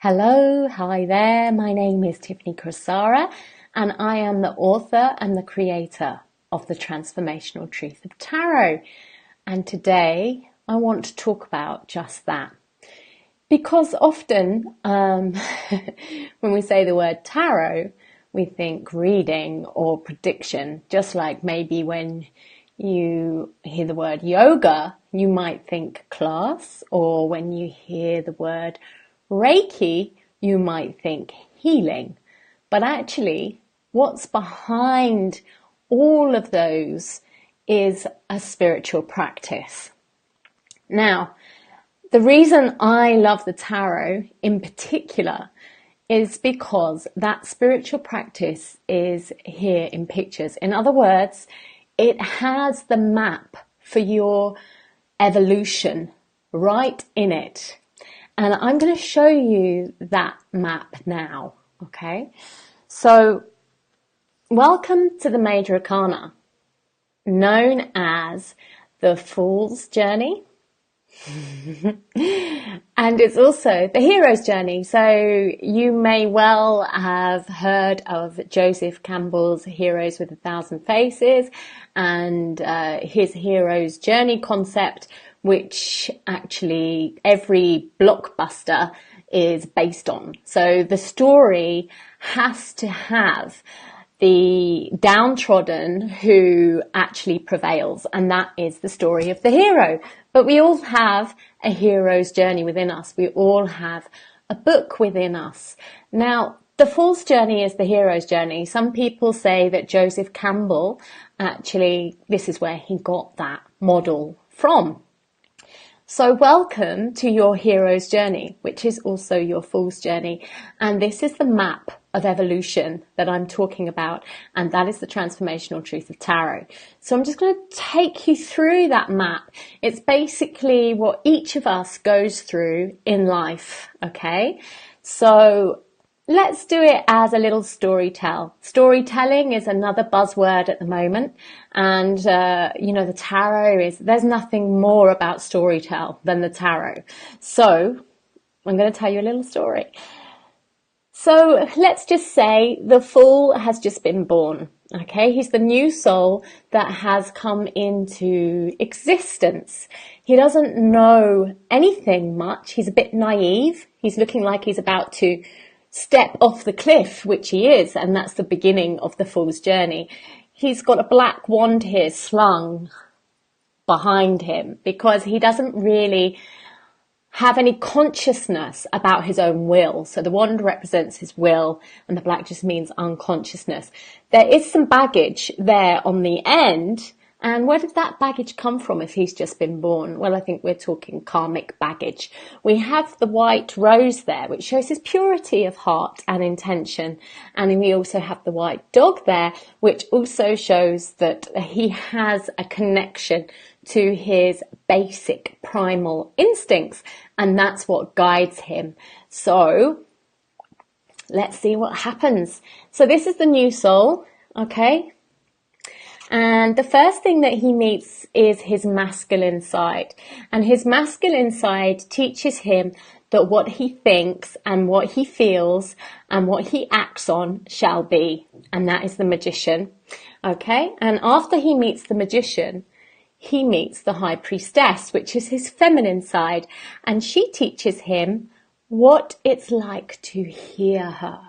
Hello, hi there. My name is Tiffany Crosara, and I am the author and the creator of the Transformational Truth of Tarot. And today I want to talk about just that. Because often when we say the word tarot, we think reading or prediction, just like maybe when you hear the word yoga, you might think class, or when you hear the word Reiki, you might think healing. But actually, what's behind all of those is a spiritual practice. Now, the reason I love the tarot in particular is because that spiritual practice is here in pictures. In other words, it has the map for your evolution right in it. And I'm going to show you that map now, okay? So, welcome to the Major Arcana, known as the Fool's Journey. And it's also the hero's journey. So you may well have heard of Joseph Campbell's Heroes with a Thousand Faces and his hero's journey concept, which actually every blockbuster is based on. So the story has to have the downtrodden who actually prevails, and that is the story of the hero. But we all have a hero's journey within us. We all have a book within us. Now, the Fool's Journey is the hero's journey. Some people say that Joseph Campbell, actually, this is where he got that model from. So welcome to your hero's journey, which is also your fool's journey. And this is the map of evolution that I'm talking about. And that is the transformational truth of tarot. So I'm just going to take you through that map. It's basically what each of us goes through in life. Okay. So let's do it as a little storytell. Storytelling is another buzzword at the moment. And, the tarot there's nothing more about storytell than the tarot. So I'm going to tell you a little story. So let's just say the Fool has just been born. Okay, he's the new soul that has come into existence. He doesn't know anything much. He's a bit naive. He's looking like he's about to step off the cliff, which he is, and that's the beginning of the Fool's journey. He's got a black wand here slung behind him because he doesn't really have any consciousness about his own will. So the wand represents his will and the black just means unconsciousness. There is some baggage there on the end. And where did that baggage come from if he's just been born? Well, I think we're talking karmic baggage. We have the white rose there, which shows his purity of heart and intention. And then we also have the white dog there, which also shows that he has a connection to his basic primal instincts. And that's what guides him. So let's see what happens. So this is the new soul, okay? And the first thing that he meets is his masculine side. And his masculine side teaches him that what he thinks and what he feels and what he acts on shall be. And that is the magician. Okay? And after he meets the magician, he meets the high priestess, which is his feminine side. And she teaches him what it's like to hear her.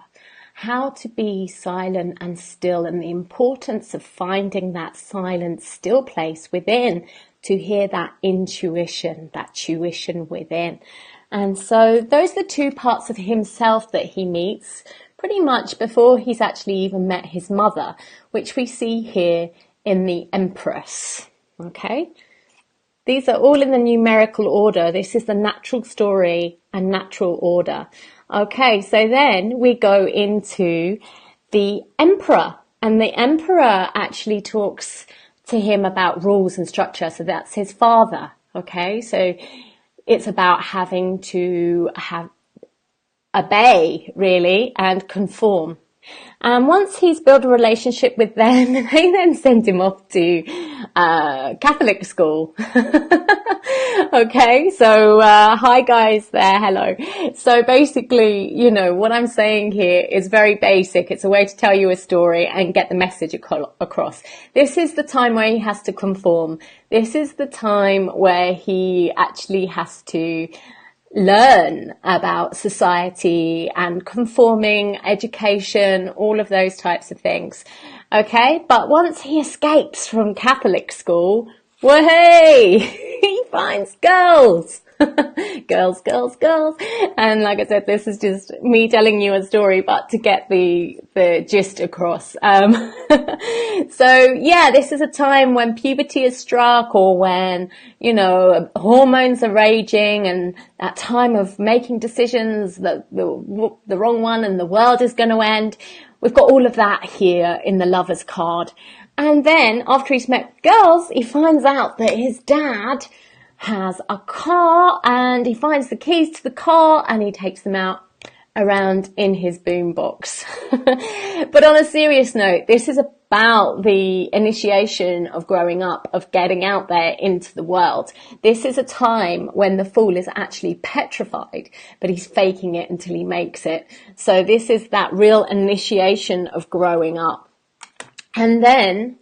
How to be silent and still, and the importance of finding that silent, still place within to hear that intuition, that tuition within. And so those are the two parts of himself that he meets pretty much before he's actually even met his mother, which we see here in the Empress. Okay? These are all in the numerical order. This is the natural story and natural order. Okay, so then we go into the Emperor, and the Emperor actually talks to him about rules and structure. So that's his father. Okay, so it's about having to obey really and conform. And once he's built a relationship with them, they then send him off to Catholic school. Okay, so hi guys there, hello. So basically, you know, what I'm saying here is very basic. It's a way to tell you a story and get the message across. This is the time where he has to conform. This is the time where he actually has to learn about society and conforming, education, all of those types of things. Okay, but once he escapes from Catholic school, wahey, he finds girls. girls. And like I said, this is just me telling you a story, but to get the gist across. So yeah, this is a time when puberty is struck, or when, you know, hormones are raging, and that time of making decisions, the wrong one, and the world is going to end. We've got all of that here in the Lovers card. And then after he's met girls, he finds out that his dad has a car, and he finds the keys to the car and he takes them out around in his boombox. But on a serious note, this is about the initiation of growing up, of getting out there into the world. This is a time when the fool is actually petrified, but he's faking it until he makes it. So this is that real initiation of growing up. And then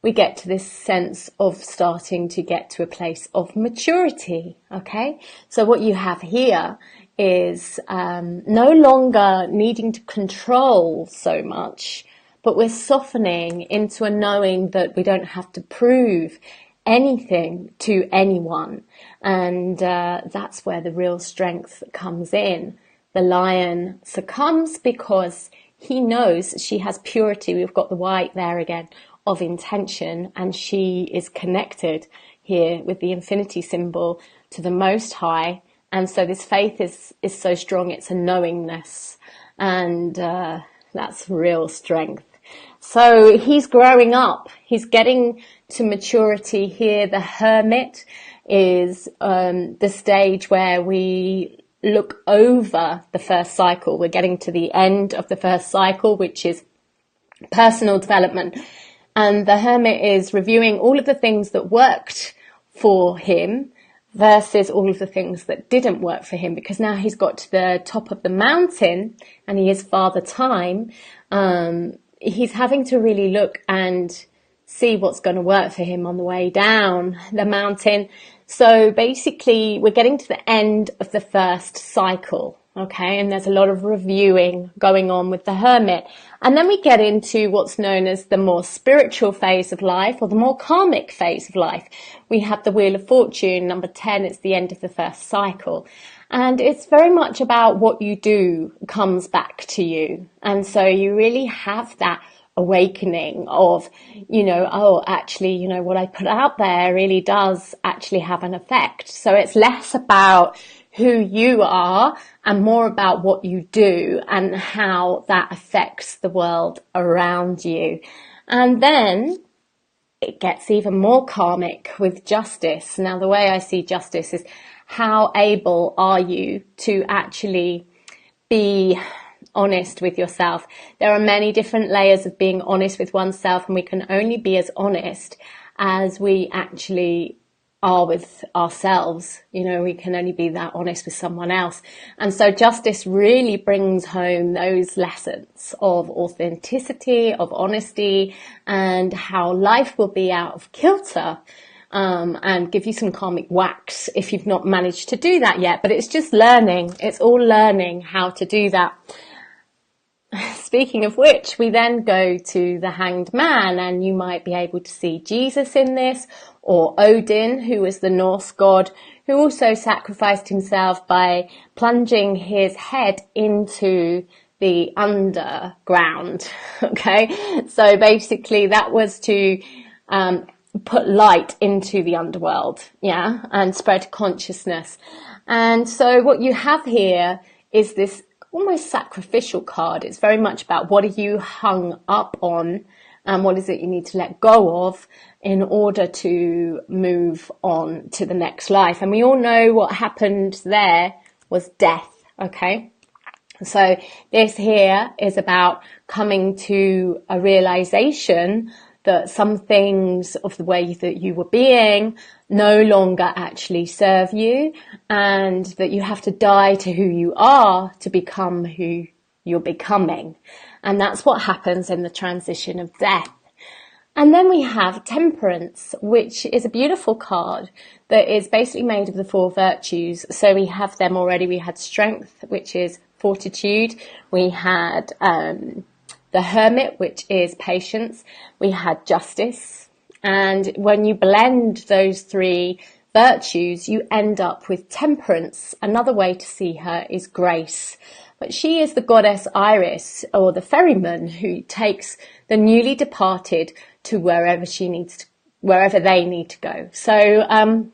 we get to this sense of starting to get to a place of maturity, okay? So what you have here is no longer needing to control so much, but we're softening into a knowing that we don't have to prove anything to anyone. And that's where the real strength comes in. The lion succumbs because he knows she has purity. We've got the white there again, of intention, and she is connected here with the infinity symbol to the Most High. And so this faith is so strong, it's a knowingness, and that's real strength. So he's growing up, he's getting to maturity here. The hermit is the stage where we look over the first cycle. We're getting to the end of the first cycle, which is personal development. And the hermit is reviewing all of the things that worked for him versus all of the things that didn't work for him, because now he's got to the top of the mountain and he is Father Time. He's having to really look and see what's going to work for him on the way down the mountain. So basically, we're getting to the end of the first cycle. Okay, and there's a lot of reviewing going on with the hermit. And then we get into what's known as the more spiritual phase of life, or the more karmic phase of life. We have the Wheel of Fortune, number 10, it's the end of the first cycle. And it's very much about what you do comes back to you. And so you really have that awakening of, you know, oh, actually, you know, what I put out there really does actually have an effect. So it's less about who you are and more about what you do and how that affects the world around you. And then it gets even more karmic with justice. Now, the way I see justice is, how able are you to actually be honest with yourself? There are many different layers of being honest with oneself, and we can only be as honest as we actually are with ourselves. You know, we can only be that honest with someone else. And so justice really brings home those lessons of authenticity, of honesty, and how life will be out of kilter, and give you some karmic whacks if you've not managed to do that yet. But it's just learning. It's all learning how to do that. Speaking of which, we then go to the Hanged Man, and you might be able to see Jesus in this, or Odin, who was the Norse god, who also sacrificed himself by plunging his head into the underground. Okay, so basically that was to put light into the underworld, yeah, and spread consciousness. And so what you have here is this almost sacrificial card. It's very much about what are you hung up on, and what is it you need to let go of in order to move on to the next life. And we all know what happened there was death, okay? So this here is about coming to a realization that some things of the way that you were being no longer actually serve you, and that you have to die to who you are to become who you're becoming. And that's what happens in the transition of death. And then we have Temperance, which is a beautiful card that is basically made of the 4 virtues. So we have them already. We had Strength, which is fortitude. We had the Hermit, which is patience. We had Justice. And when you blend those 3 virtues, you end up with Temperance. Another way to see her is Grace. But she is the goddess Iris, or the ferryman, who takes the newly departed to wherever they need to go. So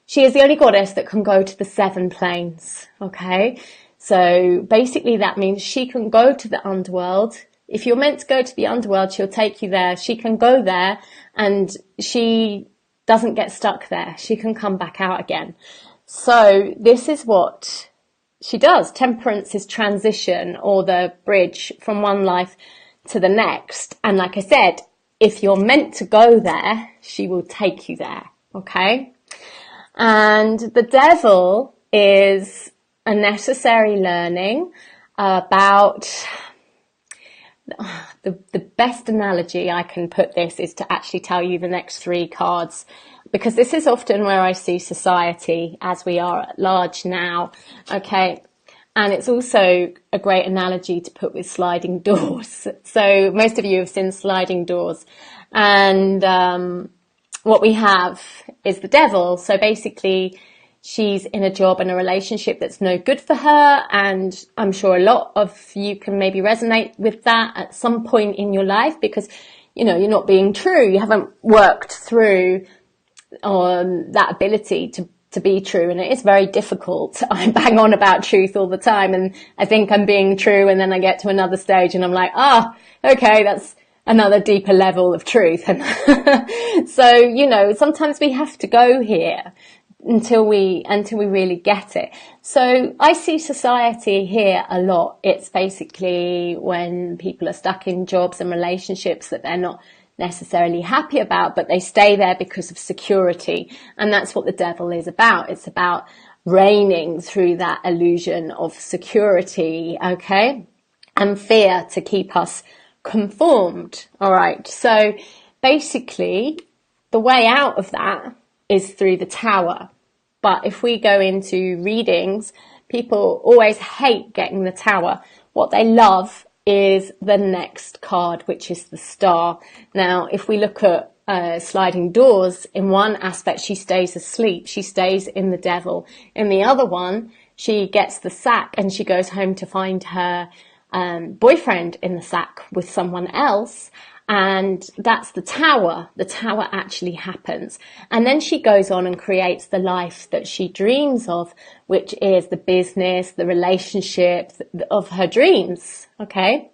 she is the only goddess that can go to the 7 planes. Okay, so basically that means she can go to the underworld. If you're meant to go to the underworld, she'll take you there. She can go there, and she doesn't get stuck there. She can come back out again. So this is what she does. Temperance is transition, or the bridge from one life to the next. And like I said, if you're meant to go there, she will take you there. Okay. And the Devil is a necessary learning about the best analogy I can put this is to actually tell you the next 3 cards, because this is often where I see society as we are at large now. Okay. And it's also a great analogy to put with sliding doors. So most of you have seen sliding doors. And what we have is the Devil. So basically, she's in a job and a relationship that's no good for her. And I'm sure a lot of you can maybe resonate with that at some point in your life, because, you know, you're not being true. You haven't worked through that ability to be true, and it is very difficult. I bang on about truth all the time, and I think I'm being true, and then I get to another stage and I'm like, okay, that's another deeper level of truth. And so, you know, sometimes we have to go here until we really get it. So I see society here a lot. It's basically when people are stuck in jobs and relationships that they're not necessarily happy about, but they stay there because of security. And that's what the Devil is about. It's about reigning through that illusion of security, okay, and fear to keep us conformed. All right. So basically the way out of that is through the Tower. But if we go into readings, people always hate getting the Tower. What they love is the next card, which is the Star. Now, if we look at sliding doors, in one aspect, she stays asleep. She stays in the Devil. In the other one, she gets the sack and she goes home to find her boyfriend in the sack with someone else. And that's the Tower. The Tower actually happens. And then she goes on and creates the life that she dreams of, which is the business, the relationship of her dreams. Okay.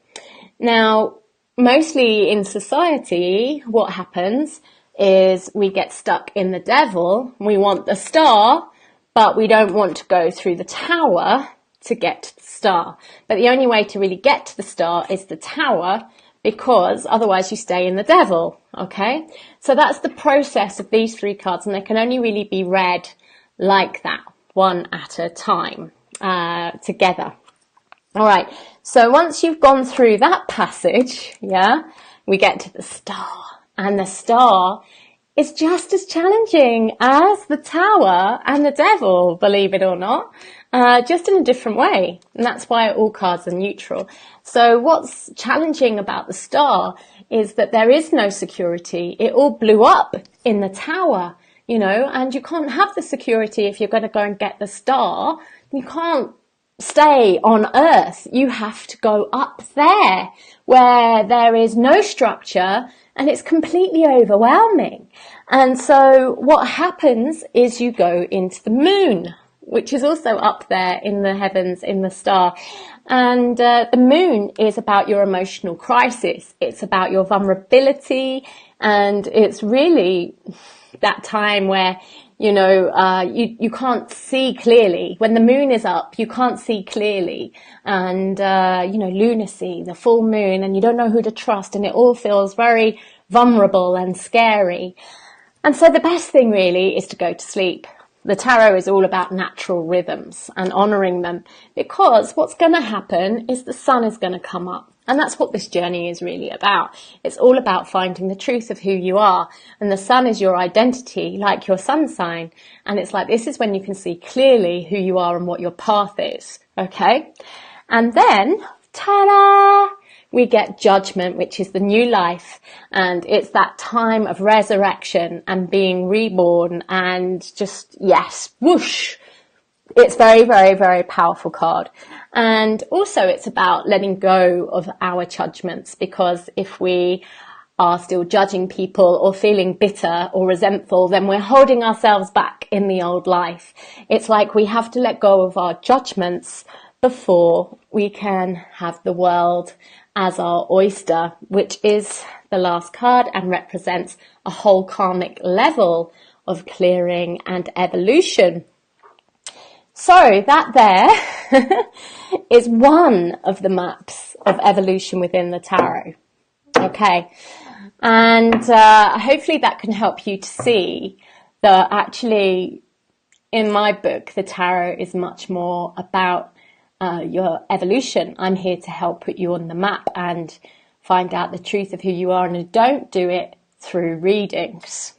Now, mostly in society, what happens is we get stuck in the Devil. We want the Star, but we don't want to go through the Tower to get to the Star. But the only way to really get to the Star is the Tower, because otherwise you stay in the Devil, okay? So that's the process of these 3 cards, and they can only really be read like that, one at a time, together. All right, so once you've gone through that passage, yeah, we get to the Star, and the Star is just as challenging as the Tower and the Devil, believe it or not. Just in a different way. And that's why all cards are neutral. So what's challenging about the Star is that there is no security. It all blew up in the Tower, you know, and you can't have the security if you're going to go and get the Star. You can't stay on Earth. You have to go up there where there is no structure and it's completely overwhelming. And so what happens is you go into the Moon, which is also up there in the heavens, in the Star. And the Moon is about your emotional crisis. It's about your vulnerability. And it's really that time where, you know, you can't see clearly. When the Moon is up, you can't see clearly. And, you know, lunacy, the full moon, and you don't know who to trust. And it all feels very vulnerable and scary. And so the best thing really is to go to sleep. The tarot is all about natural rhythms and honouring them, because what's going to happen is the sun is going to come up. And that's what this journey is really about. It's all about finding the truth of who you are. And the sun is your identity, like your sun sign. And it's like, this is when you can see clearly who you are and what your path is. Okay? And then, ta-da! We get Judgment, which is the new life, and it's that time of resurrection and being reborn, and just, yes, whoosh. It's very, very, very powerful card. And also it's about letting go of our judgments, because if we are still judging people or feeling bitter or resentful, then we're holding ourselves back in the old life. It's like we have to let go of our judgments before we can have the world as our oyster, which is the last card and represents a whole karmic level of clearing and evolution. So that there is one of the maps of evolution within the tarot. Okay. And hopefully that can help you to see that actually in my book, the tarot is much more about your evolution. I'm here to help put you on the map and find out the truth of who you are, and don't do it through readings.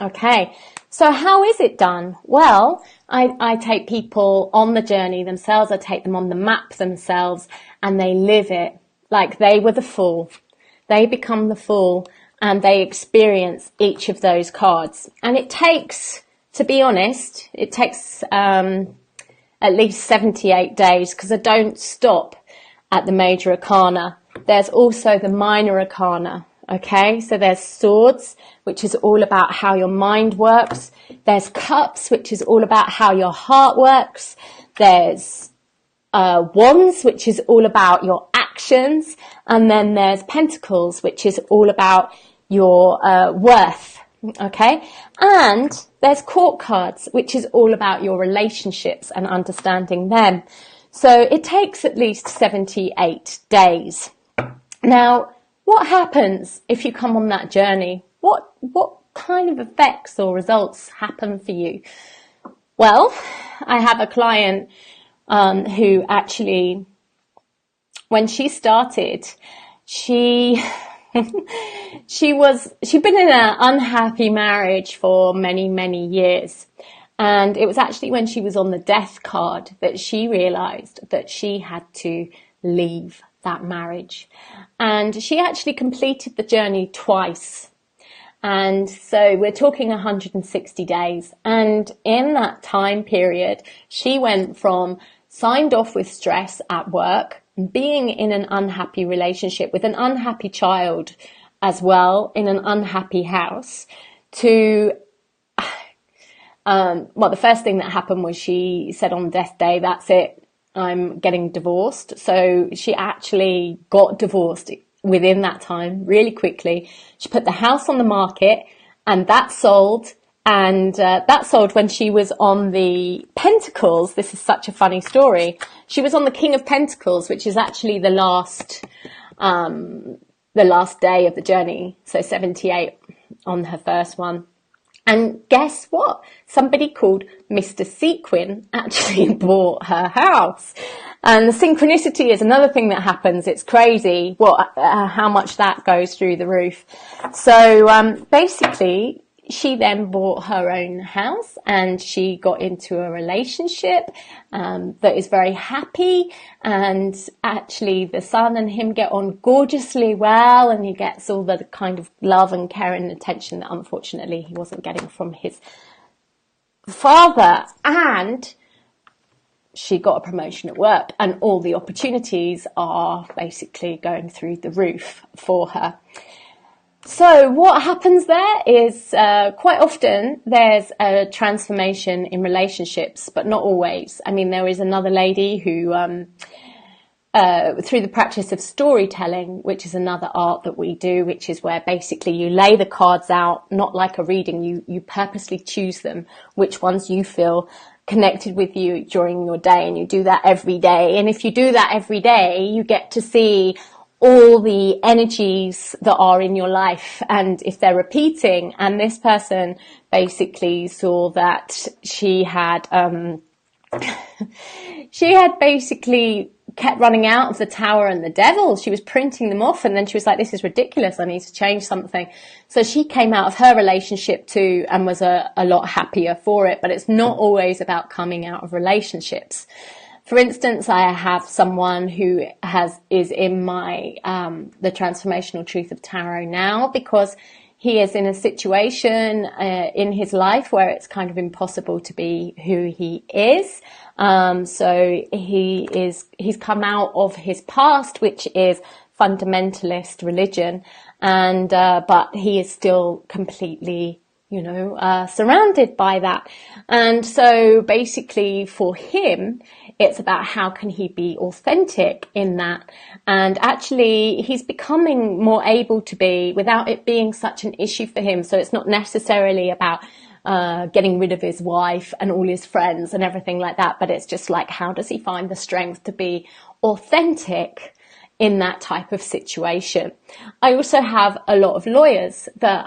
Okay, so how is it done? Well, I take people on the journey themselves, I take them on the map themselves, and they live it like they were the fool. They become the fool and they experience each of those cards. And it takes, to be honest, it takes at least 78 days, because I don't stop at the major arcana. There's also the minor arcana. Okay, so there's swords, which is all about how your mind works. There's cups, which is all about how your heart works. There's wands, which is all about your actions. And then there's pentacles, which is all about your worth. Okay, and there's court cards, which is all about your relationships and understanding them. So it takes at least 78 days. Now, what happens if you come on that journey? What kind of effects or results happen for you? Well, I have a client who actually, when she started, she'd been in an unhappy marriage for many, many years. And it was actually when she was on the death card that she realized that she had to leave that marriage. And she actually completed the journey twice. And so we're talking 160 days. And in that time period, she went from signed off with stress at work, being in an unhappy relationship with an unhappy child as well, in an unhappy house, to, well, the first thing that happened was she said on death day, that's it, I'm getting divorced. So she actually got divorced within that time, really quickly. She put the house on the market, and that sold. And that sold when she was on the Pentacles. This is such a funny story. She was on the King of Pentacles, which is actually the last day of the journey. So 78 on her first one. And guess what? Somebody called Mr. Sequin actually bought her house. And the synchronicity is another thing that happens. It's crazy how much that goes through the roof. So basically, she then bought her own house, and she got into a relationship that is very happy, and actually the son and him get on gorgeously well, and he gets all the kind of love and care and attention that unfortunately he wasn't getting from his father. And she got a promotion at work, and all the opportunities are basically going through the roof for her. So what happens there is quite often there's a transformation in relationships, but not always. I mean, there is another lady who, through the practice of storytelling, which is another art that we do, which is where basically you lay the cards out, not like a reading, you purposely choose them, which ones you feel connected with you during your day, and you do that every day. And if you do that every day, you get to see all the energies that are in your life and if they're repeating. And this person basically saw that she had basically kept running out of the Tower and the Devil. She was printing them off, and then she was like, this is ridiculous, I need to change something. So she came out of her relationship too and was a lot happier for it. But it's not always about coming out of relationships. For instance, I have someone who is in my the Transformational Truth of Tarot now, because he is in a situation in his life where it's kind of impossible to be who he is. So he's come out of his past, which is fundamentalist religion, and but he is still completely, surrounded by that. And so basically for him, it's about how can he be authentic in that. And actually he's becoming more able to be without it being such an issue for him. So it's not necessarily about getting rid of his wife and all his friends and everything like that. But it's just like, how does he find the strength to be authentic in that type of situation? I also have a lot of lawyers that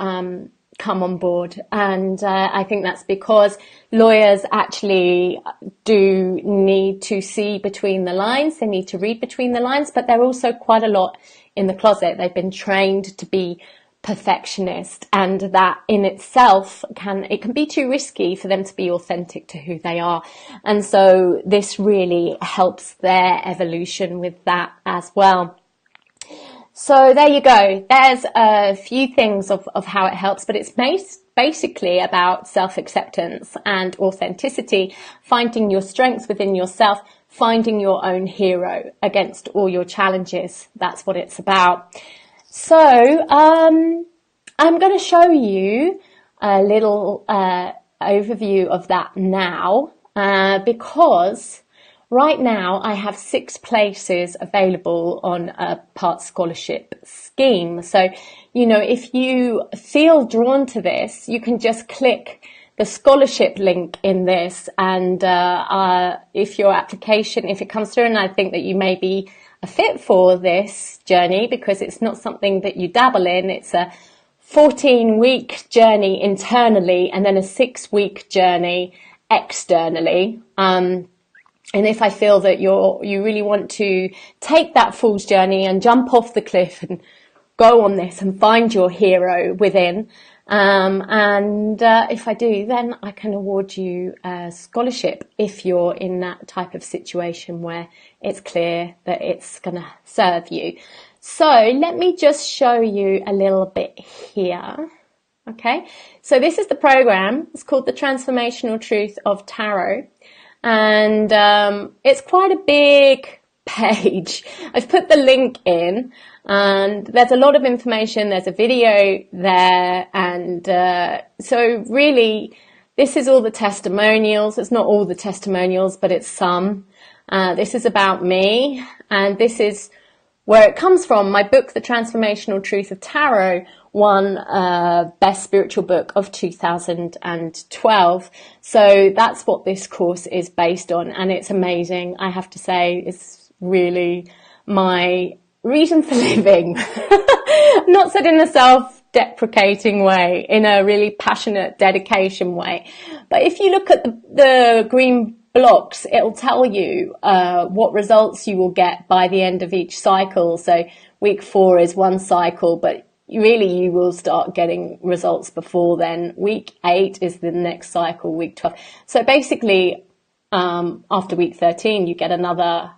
come on board, and I think that's because lawyers actually do need to see between the lines. They need to read between the lines, but they're also quite a lot in the closet. They've been trained to be perfectionist, and that in itself can be too risky for them to be authentic to who they are. And so this really helps their evolution with that as well. So there you go. There's a few things of how it helps, but it's basically about self-acceptance and authenticity, finding your strengths within yourself, finding your own hero against all your challenges. That's what it's about. So I'm going to show you a little overview of that now, because right now I have 6 places available on a part scholarship scheme. So, if you feel drawn to this, you can just click the scholarship link in this, and if it comes through and I think that you may be a fit for this journey, because it's not something that you dabble in, it's a 14-week journey internally and then a 6-week journey externally. And if I feel that you really want to take that fool's journey and jump off the cliff and go on this and find your hero within, if I do, then I can award you a scholarship if you're in that type of situation where it's clear that it's going to serve you. So let me just show you a little bit here. Okay, so this is the program. It's called the Transformational Truth of Tarot. And it's quite a big page. I've put the link in, and there's a lot of information. There's a video there, and so really this is all the testimonials. It's not all the testimonials, but it's some. This is about me, and this is where it comes from. My book, The Transformational Truth of Tarot, won Best Spiritual Book of 2012. So that's what this course is based on, and it's amazing. I have to say, it's really my reason for living. Not said in a self-deprecating way, in a really passionate dedication way. But if you look at the green blocks, it'll tell you what results you will get by the end of each cycle. So week 4 is one cycle, but really you will start getting results before then. Week 8 is the next cycle, week 12. So basically, after week 13, you get another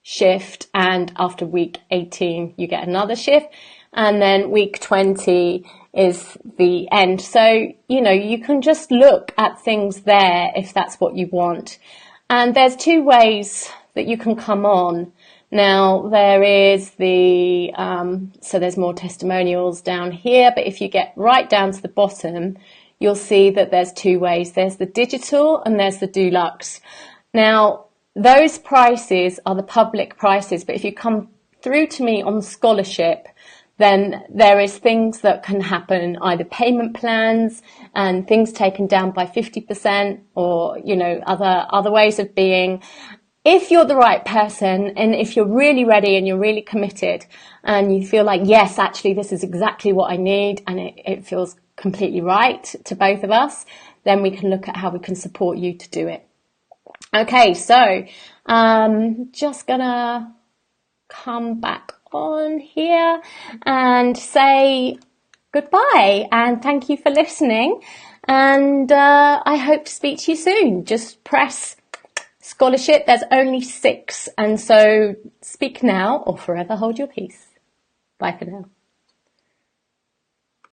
shift, and after week 18, you get another shift, and then week 20 is the end. So, you can just look at things there if that's what you want. And there's 2 ways that you can come on. Now, there is so there's more testimonials down here, but if you get right down to the bottom, you'll see that there's 2 ways. There's the digital and there's the deluxe. Now, those prices are the public prices, but if you come through to me on scholarship, then there is things that can happen, either payment plans and things taken down by 50%, or, other ways of being. if you're the right person, and if you're really ready and you're really committed and you feel like, yes, actually, this is exactly what I need, and it feels completely right to both of us, then we can look at how we can support you to do it. Okay, so just gonna come back on here and say goodbye and thank you for listening, and I hope to speak to you soon. Just press scholarship. There's only 6, and so speak now or forever hold your peace. Bye for now.